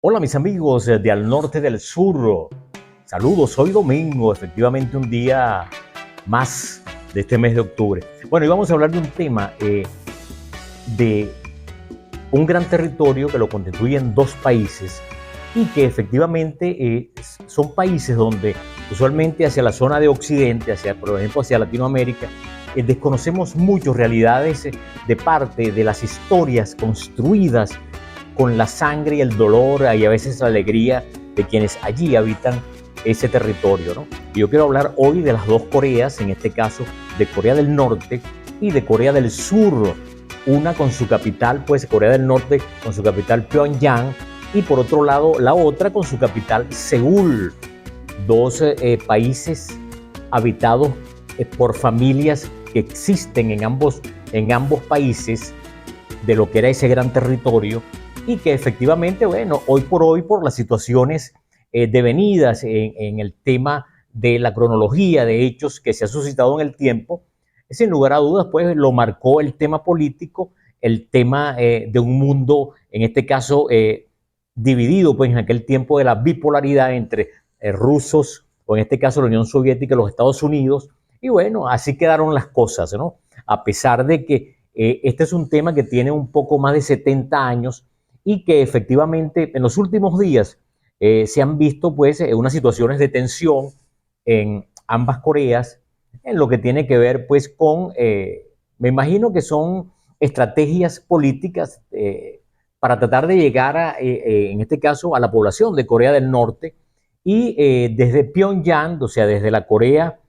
Hola mis amigos de al norte del sur, saludos, hoy domingo, efectivamente un día más de este mes de octubre. Bueno, y vamos a hablar de un tema de un gran territorio que lo constituyen dos países y que efectivamente son países donde usualmente hacia la zona de Occidente, hacia, por ejemplo hacia Latinoamérica, desconocemos mucho realidades de parte de las historias construidas con la sangre y el dolor y a veces la alegría de quienes allí habitan ese territorio, ¿no? Y yo quiero hablar hoy de las dos Coreas, en este caso de Corea del Norte y de Corea del Sur, una con su capital, pues Corea del Norte con su capital Pyongyang y por otro lado la otra con su capital Seúl, dos países habitados por familias que existen en ambos países de lo que era ese gran territorio y que efectivamente, bueno, hoy por las situaciones devenidas en el tema de la cronología de hechos que se ha suscitado en el tiempo, sin lugar a dudas, pues lo marcó el tema político, el tema de un mundo, en este caso, dividido, pues en aquel tiempo de la bipolaridad entre rusos, o en este caso la Unión Soviética y los Estados Unidos, y bueno, así quedaron las cosas, ¿no? A pesar de que este es un tema que tiene un poco más de 70 años y que efectivamente en los últimos días se han visto pues unas situaciones de tensión en ambas Coreas en lo que tiene que ver pues con, me imagino que son estrategias políticas para tratar de llegar en este caso a la población de Corea del Norte y desde Pyongyang, o sea, desde la Corea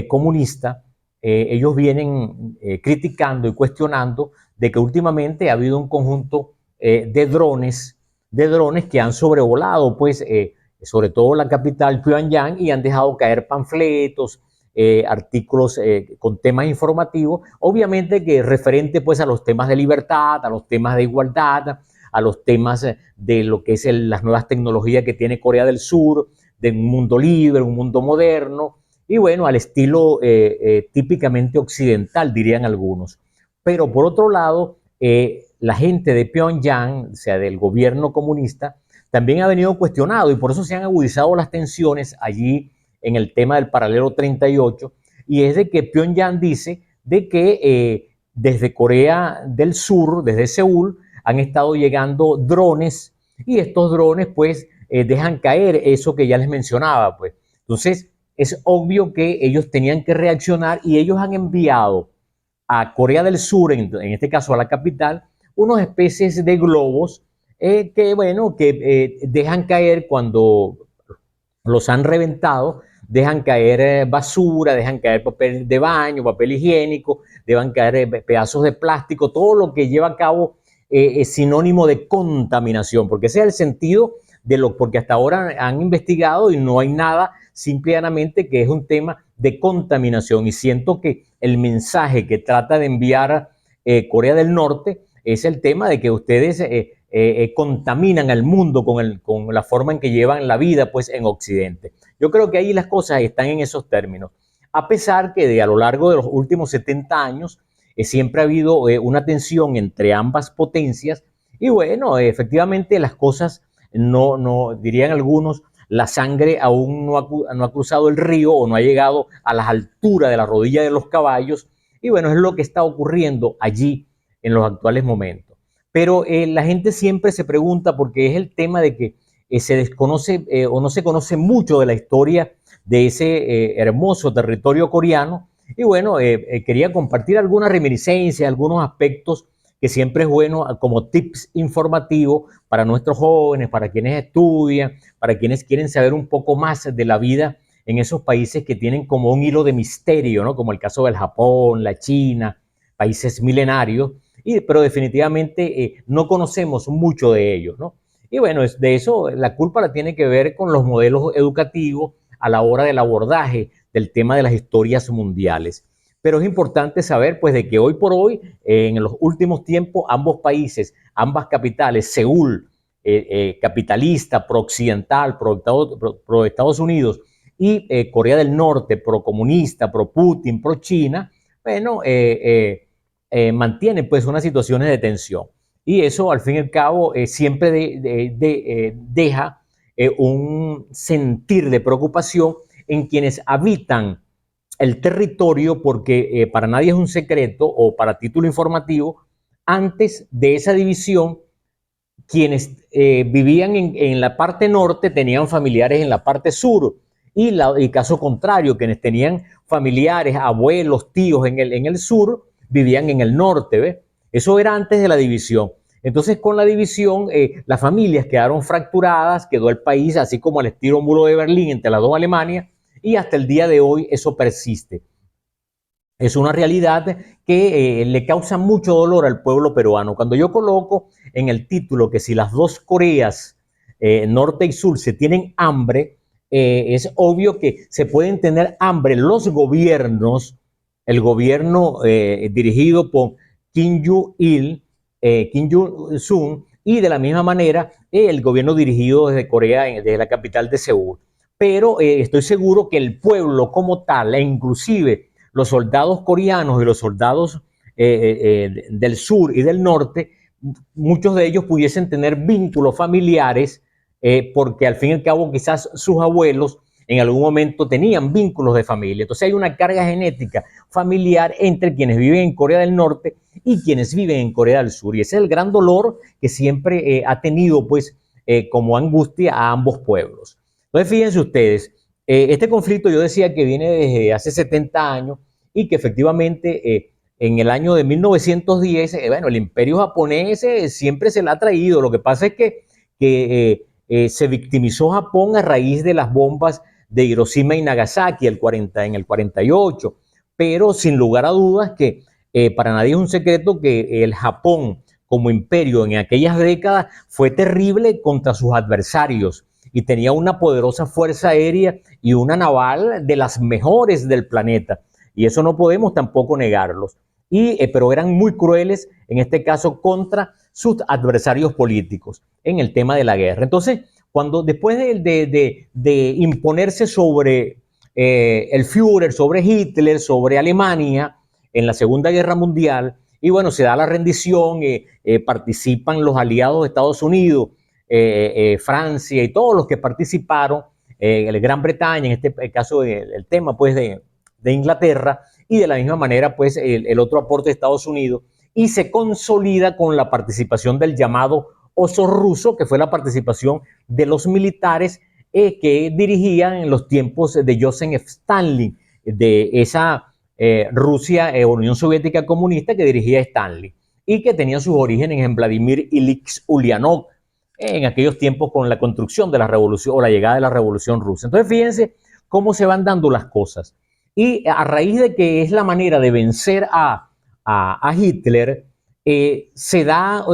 comunista, ellos vienen criticando y cuestionando de que últimamente ha habido un conjunto de drones que han sobrevolado, pues, sobre todo la capital Pyongyang y han dejado caer panfletos, artículos con temas informativos, obviamente que referente pues a los temas de libertad, a los temas de igualdad, a los temas de lo que es las nuevas tecnologías que tiene Corea del Sur, de un mundo libre, un mundo moderno, y bueno, al estilo típicamente occidental, dirían algunos. Pero por otro lado, la gente de Pyongyang, o sea, del gobierno comunista, también ha venido cuestionado y por eso se han agudizado las tensiones allí en el tema del paralelo 38, y es de que Pyongyang dice de que desde Corea del Sur, desde Seúl, han estado llegando drones y estos drones pues dejan caer eso que ya les mencionaba, pues. Entonces, es obvio que ellos tenían que reaccionar y ellos han enviado a Corea del Sur, en este caso a la capital, unas especies de globos que, bueno, que dejan caer cuando los han reventado, dejan caer basura, dejan caer papel de baño, papel higiénico, dejan caer pedazos de plástico, todo lo que lleva a cabo es sinónimo de contaminación, porque ese es el sentido de lo, porque hasta ahora han investigado y no hay nada, simplemente que es un tema de contaminación. Y siento que el mensaje que trata de enviar Corea del Norte es el tema de que ustedes contaminan al mundo con la forma en que llevan la vida pues en Occidente. Yo creo que ahí las cosas están en esos términos. A pesar que a lo largo de los últimos 70 años siempre ha habido una tensión entre ambas potencias y bueno, efectivamente las cosas no, dirían algunos, la sangre aún no ha cruzado el río o no ha llegado a las alturas de la rodilla de los caballos y bueno, es lo que está ocurriendo allí en los actuales momentos. Pero la gente siempre se pregunta porque es el tema de que se desconoce o no se conoce mucho de la historia de ese hermoso territorio coreano. Y bueno, quería compartir algunas reminiscencias, algunos aspectos que siempre es bueno como tips informativos para nuestros jóvenes, para quienes estudian, para quienes quieren saber un poco más de la vida en esos países que tienen como un hilo de misterio, ¿no? Como el caso del Japón, la China, países milenarios, pero definitivamente no conocemos mucho de ellos, ¿no? Y bueno, de eso la culpa la tiene que ver con los modelos educativos a la hora del abordaje del tema de las historias mundiales. Pero es importante saber pues de que hoy por hoy, en los últimos tiempos, ambos países, ambas capitales, Seúl, capitalista, pro-occidental, pro Estados Unidos, y Corea del Norte, pro-comunista, pro-Putin, pro-China, bueno, mantienen pues unas situaciones de tensión. y eso al fin y al cabo siempre deja un sentir de preocupación en quienes habitan el territorio, porque para nadie es un secreto o para título informativo, antes de esa división, quienes vivían en la parte norte tenían familiares en la parte sur, y caso contrario, quienes tenían familiares, abuelos, tíos en el sur, vivían en el norte, ¿ves? Eso era antes de la división. Entonces, con la división, las familias quedaron fracturadas, quedó el país así como al estilo muro de Berlín entre las dos Alemanias, y hasta el día de hoy eso persiste. Es una realidad que le causa mucho dolor al pueblo peruano. Cuando yo coloco en el título que si las dos Coreas, norte y sur, se tienen hambre, es obvio que se pueden tener hambre los gobiernos, el gobierno dirigido por Kim Jong-il, Kim Jong-un, y de la misma manera el gobierno dirigido desde Corea, desde la capital de Seúl. Pero estoy seguro que el pueblo como tal, e inclusive los soldados coreanos y los soldados del sur y del norte, muchos de ellos pudiesen tener vínculos familiares, porque al fin y al cabo quizás sus abuelos en algún momento tenían vínculos de familia. Entonces hay una carga genética familiar entre quienes viven en Corea del Norte y quienes viven en Corea del Sur. Y ese es el gran dolor que siempre ha tenido, pues, como angustia a ambos pueblos. Entonces, fíjense ustedes, este conflicto yo decía que viene desde hace 70 años y que efectivamente en el año de 1910, bueno, el imperio japonés siempre se la ha traído. Lo que pasa es que se victimizó Japón a raíz de las bombas de Hiroshima y Nagasaki en el 48, pero sin lugar a dudas que para nadie es un secreto que el Japón como imperio en aquellas décadas fue terrible contra sus adversarios y tenía una poderosa fuerza aérea y una naval de las mejores del planeta, y eso no podemos tampoco negarlos. Pero eran muy crueles, en este caso, contra sus adversarios políticos en el tema de la guerra. Entonces, cuando después de imponerse sobre el Führer, sobre Hitler, sobre Alemania en la Segunda Guerra Mundial, y bueno, se da la rendición, participan los aliados de Estados Unidos, Francia y todos los que participaron, Gran Bretaña, en este caso el tema pues de Inglaterra, y de la misma manera pues el otro aporte de Estados Unidos, y se consolida con la participación del llamado oso ruso, que fue la participación de los militares que dirigían en los tiempos de Joseph Stalin, de esa Rusia, Unión Soviética comunista que dirigía Stalin, y que tenía sus orígenes en Vladimir Ilich Ulyanov, en aquellos tiempos con la construcción de la revolución o la llegada de la revolución rusa. Entonces, fíjense cómo se van dando las cosas. Y a raíz de que es la manera de vencer a Hitler, se da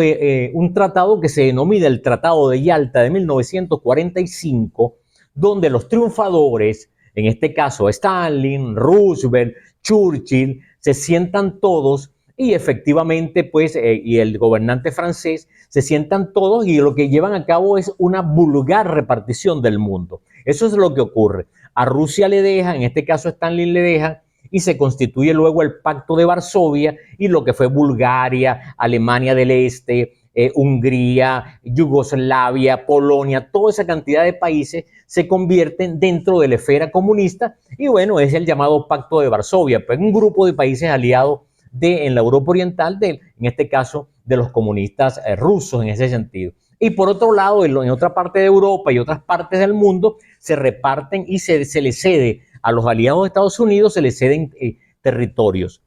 un tratado que se denomina el Tratado de Yalta de 1945, donde los triunfadores, en este caso Stalin, Roosevelt, Churchill, se sientan todos y efectivamente, pues, y el gobernante francés, se sientan todos y lo que llevan a cabo es una vulgar repartición del mundo. Eso es lo que ocurre. A Rusia le dejan, en este caso a Stalin le dejan, y se constituye luego el Pacto de Varsovia, y lo que fue Bulgaria, Alemania del Este, Hungría, Yugoslavia, Polonia, toda esa cantidad de países se convierten dentro de la esfera comunista, y bueno, es el llamado Pacto de Varsovia, pues un grupo de países aliados en la Europa Oriental, en este caso de los comunistas rusos en ese sentido. Y por otro lado, en otra parte de Europa y otras partes del mundo, se reparten y se les cede a los aliados de Estados Unidos, se les ceden territorios.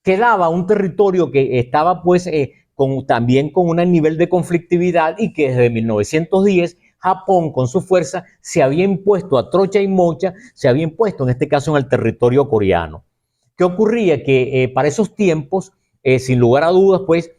Quedaba un territorio que estaba pues también con un nivel de conflictividad, y que desde 1910 Japón con su fuerza se había impuesto a trocha y mocha, se había impuesto en este caso en el territorio coreano. ¿Qué ocurría? Que para esos tiempos, sin lugar a dudas, pues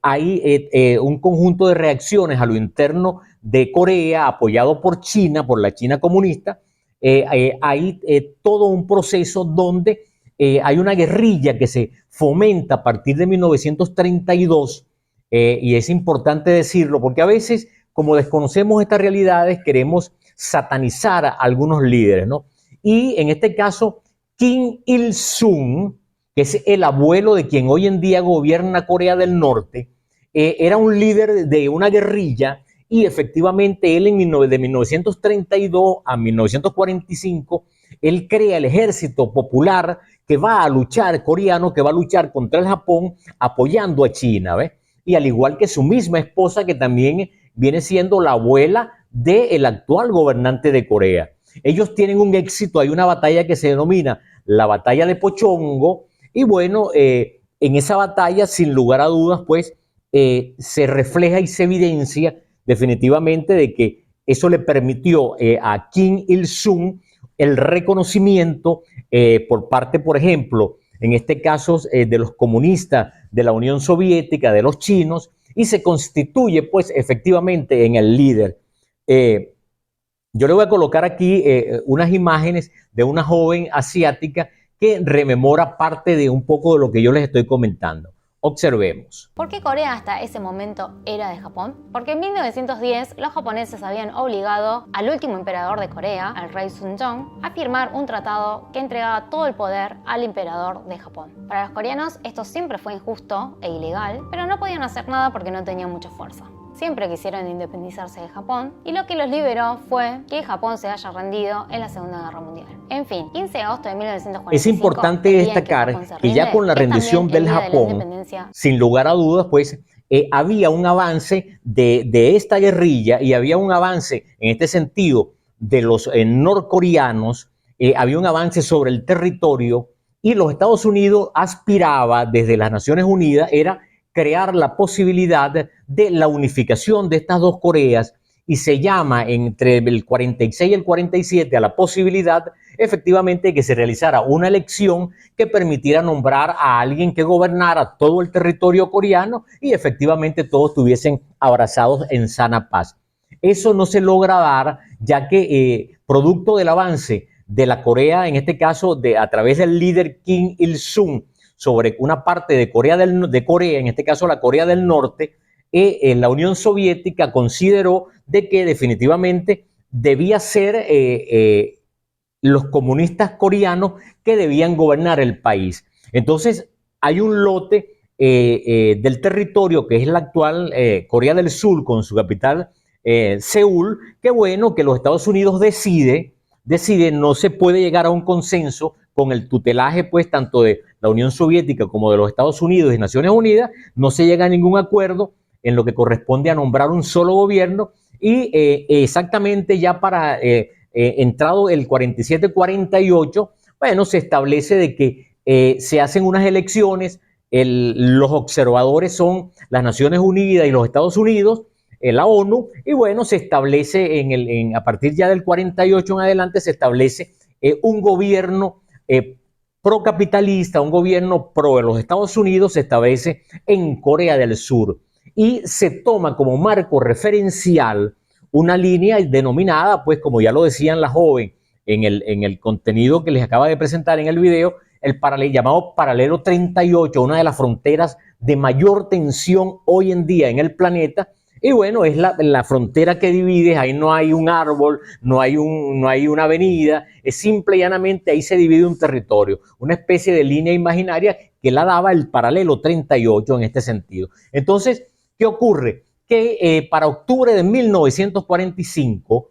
hay un conjunto de reacciones a lo interno de Corea, apoyado por China, por la China comunista. Hay todo un proceso donde hay una guerrilla que se fomenta a partir de 1932, y es importante decirlo porque a veces, como desconocemos estas realidades, queremos satanizar a algunos líderes, ¿no? Y en este caso, Kim Il-sung, que es el abuelo de quien hoy en día gobierna Corea del Norte, era un líder de una guerrilla y efectivamente él de 1932 a 1945, él crea el ejército popular que va a luchar, coreano, que va a luchar contra el Japón apoyando a China, ¿ves? Y al igual que su misma esposa, que también viene siendo la abuela del actual gobernante de Corea. Ellos tienen un éxito, hay una batalla que se denomina la batalla de Pochongo, y bueno, en esa batalla, sin lugar a dudas, pues se refleja y se evidencia definitivamente de que eso le permitió a Kim Il-sung el reconocimiento por parte, por ejemplo, en este caso de los comunistas de la Unión Soviética, de los chinos, y se constituye pues efectivamente en el líder. Yo le voy a colocar aquí unas imágenes de una joven asiática que rememora parte de un poco de lo que yo les estoy comentando. Observemos. ¿Por qué Corea hasta ese momento era de Japón? Porque en 1910 los japoneses habían obligado al último emperador de Corea, al rey Sunjong, a firmar un tratado que entregaba todo el poder al emperador de Japón. Para los coreanos esto siempre fue injusto e ilegal, pero no podían hacer nada porque no tenían mucha fuerza. Siempre quisieron independizarse de Japón y lo que los liberó fue que Japón se haya rendido en la Segunda Guerra Mundial. En fin, 15 de agosto de 1945... Es importante destacar que ya con la rendición del Japón, sin lugar a dudas, pues había un avance de esta guerrilla y había un avance en este sentido de los norcoreanos, había un avance sobre el territorio y los Estados Unidos aspiraba desde las Naciones Unidas, era crear la posibilidad de la unificación de estas dos Coreas y se llama entre el 46 y el 47 a la posibilidad efectivamente que se realizara una elección que permitiera nombrar a alguien que gobernara todo el territorio coreano y efectivamente todos estuviesen abrazados en sana paz. Eso no se logra dar ya que producto del avance de la Corea, en este caso a través del líder Kim Il-sung, sobre una parte de Corea, en este caso la Corea del Norte, la Unión Soviética consideró de que definitivamente debía ser los comunistas coreanos que debían gobernar el país. Entonces hay un lote del territorio que es la actual Corea del Sur con su capital Seúl, que bueno, que los Estados Unidos decide, no se puede llegar a un consenso con el tutelaje pues tanto de la Unión Soviética como de los Estados Unidos y Naciones Unidas, no se llega a ningún acuerdo en lo que corresponde a nombrar un solo gobierno y exactamente ya para entrado el 47-48, bueno, se establece de que se hacen unas elecciones, los observadores son las Naciones Unidas y los Estados Unidos, la ONU, y bueno, se establece a partir ya del 48 en adelante, se establece un gobierno procapitalista, un gobierno pro de los Estados Unidos, se establece en Corea del Sur y se toma como marco referencial una línea denominada, pues como ya lo decían la joven en el contenido que les acaba de presentar en el video, llamado paralelo 38, una de las fronteras de mayor tensión hoy en día en el planeta. Y bueno, es la frontera que divide, ahí no hay un árbol, no hay una avenida, es simple y llanamente ahí se divide un territorio, una especie de línea imaginaria que la daba el paralelo 38 en este sentido. Entonces, ¿qué ocurre? Que para octubre de 1945,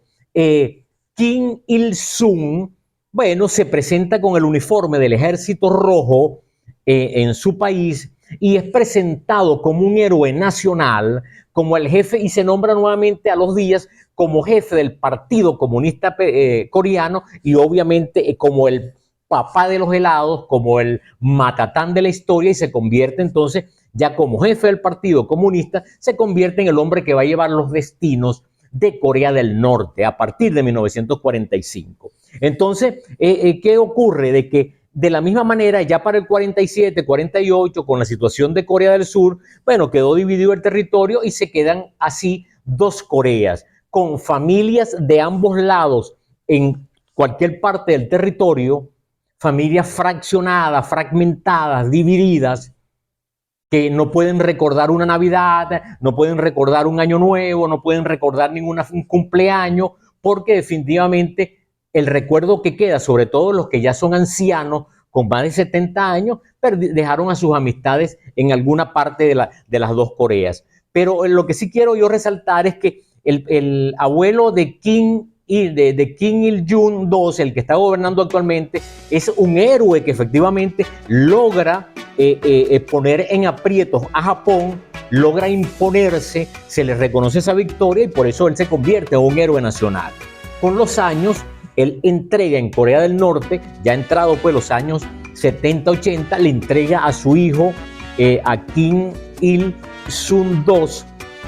Kim Il-sung, bueno, se presenta con el uniforme del Ejército Rojo en su país y es presentado como un héroe nacional, como el jefe, y se nombra nuevamente a los días como jefe del Partido Comunista Coreano y obviamente como el papá de los helados, como el matatán de la historia, y se convierte entonces ya como jefe del Partido Comunista, se convierte en el hombre que va a llevar los destinos de Corea del Norte a partir de 1945. Entonces, ¿qué ocurre? De que de la misma manera, ya para el 47, 48, con la situación de Corea del Sur, bueno, quedó dividido el territorio y se quedan así dos Coreas, con familias de ambos lados en cualquier parte del territorio, familias fraccionadas, fragmentadas, divididas, que no pueden recordar una Navidad, no pueden recordar un Año Nuevo, no pueden recordar un cumpleaños, porque definitivamente el recuerdo que queda, sobre todo los que ya son ancianos, con más de 70 años, dejaron a sus amistades en alguna parte de las dos Coreas. Pero lo que sí quiero yo resaltar es que el abuelo de Kim de Kim Il-jung II, el que está gobernando actualmente, es un héroe que efectivamente logra poner en aprietos a Japón, logra imponerse, se le reconoce esa victoria y por eso él se convierte en un héroe nacional. Con los años, él entrega en Corea del Norte, ya entrado pues los años 70-80, le entrega a su hijo, a Kim Il-sung II,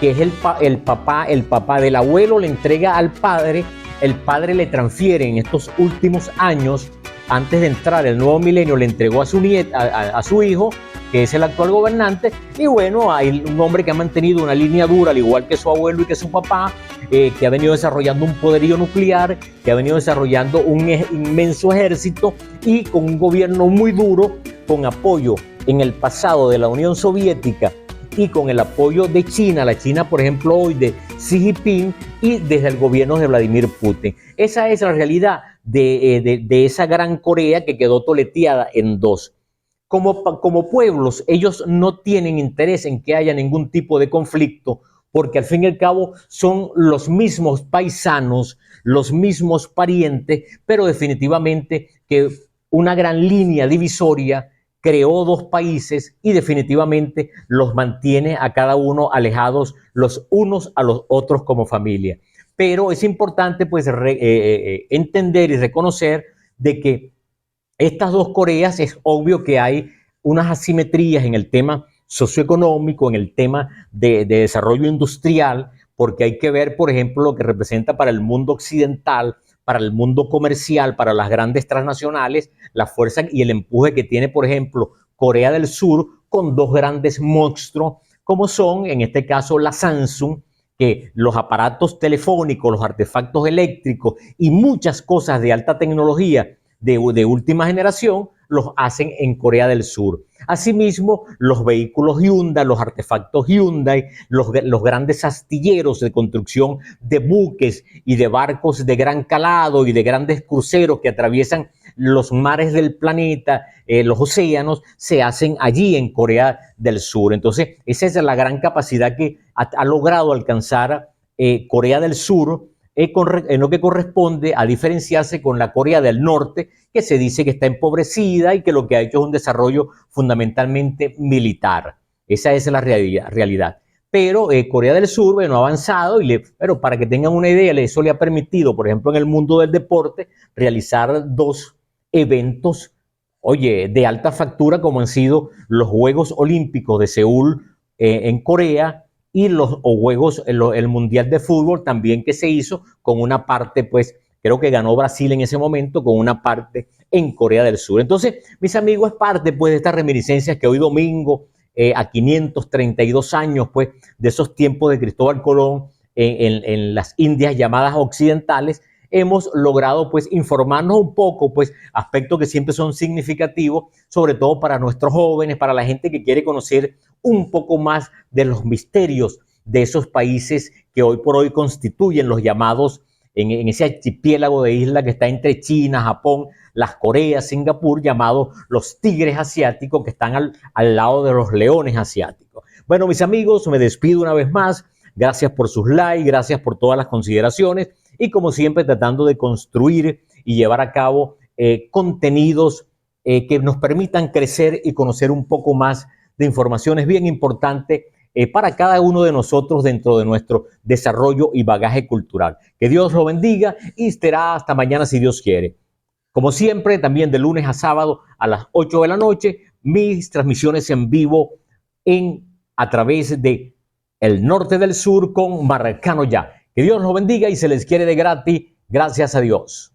que es el papá del abuelo, le entrega al padre. El padre le transfiere en estos últimos años, antes de entrar el nuevo milenio, le entregó a su hijo, que es el actual gobernante, y bueno, hay un hombre que ha mantenido una línea dura, al igual que su abuelo y que su papá, que ha venido desarrollando un poderío nuclear, que ha venido desarrollando un inmenso ejército y con un gobierno muy duro, con apoyo en el pasado de la Unión Soviética y con el apoyo de China, la China, por ejemplo, hoy de Xi Jinping y desde el gobierno de Vladimir Putin. Esa es la realidad de esa gran Corea que quedó toleteada en dos. Como pueblos, ellos no tienen interés en que haya ningún tipo de conflicto, porque al fin y al cabo son los mismos paisanos, los mismos parientes, pero definitivamente que una gran línea divisoria creó dos países y definitivamente los mantiene a cada uno alejados los unos a los otros como familia. Pero es importante pues entender y reconocer de que estas dos Coreas es obvio que hay unas asimetrías en el tema socioeconómico, en el tema de desarrollo industrial, porque hay que ver, por ejemplo, lo que representa para el mundo occidental, para el mundo comercial, para las grandes transnacionales, la fuerza y el empuje que tiene, por ejemplo, Corea del Sur con dos grandes monstruos, como son, en este caso, la Samsung, que los aparatos telefónicos, los artefactos eléctricos y muchas cosas de alta tecnología de última generación los hacen en Corea del Sur. Asimismo, los vehículos Hyundai, los artefactos Hyundai, los grandes astilleros de construcción de buques y de barcos de gran calado y de grandes cruceros que atraviesan los mares del planeta, los océanos, se hacen allí en Corea del Sur. Entonces, esa es la gran capacidad que ha logrado alcanzar Corea del Sur, en lo que corresponde a diferenciarse con la Corea del Norte, que se dice que está empobrecida y que lo que ha hecho es un desarrollo fundamentalmente militar. Esa es la realidad. Pero Corea del Sur, bueno, ha avanzado, pero para que tengan una idea, eso le ha permitido, por ejemplo, en el mundo del deporte, realizar dos eventos, oye, de alta factura, como han sido los Juegos Olímpicos de Seúl en Corea, y los Juegos, el Mundial de Fútbol también que se hizo con una parte, pues, creo que ganó Brasil en ese momento, con una parte en Corea del Sur. Entonces, mis amigos, es parte, pues, de estas reminiscencias que hoy domingo, a 532 años, pues, de esos tiempos de Cristóbal Colón en las Indias llamadas occidentales, hemos logrado pues informarnos un poco, pues aspectos que siempre son significativos, sobre todo para nuestros jóvenes, para la gente que quiere conocer un poco más de los misterios de esos países que hoy por hoy constituyen los llamados, en ese archipiélago de islas que está entre China, Japón, las Coreas, Singapur, llamados los tigres asiáticos, que están al lado de los leones asiáticos. Bueno, mis amigos, me despido una vez más. Gracias por sus likes, gracias por todas las consideraciones y como siempre tratando de construir y llevar a cabo contenidos que nos permitan crecer y conocer un poco más de informaciones bien importantes para cada uno de nosotros dentro de nuestro desarrollo y bagaje cultural. Que Dios lo bendiga y será hasta mañana si Dios quiere. Como siempre, también de lunes a sábado a las 8 de la noche, mis transmisiones en vivo a través de El Norte del Sur con Marcano Ya. Que Dios los bendiga y se les quiere de gratis. Gracias a Dios.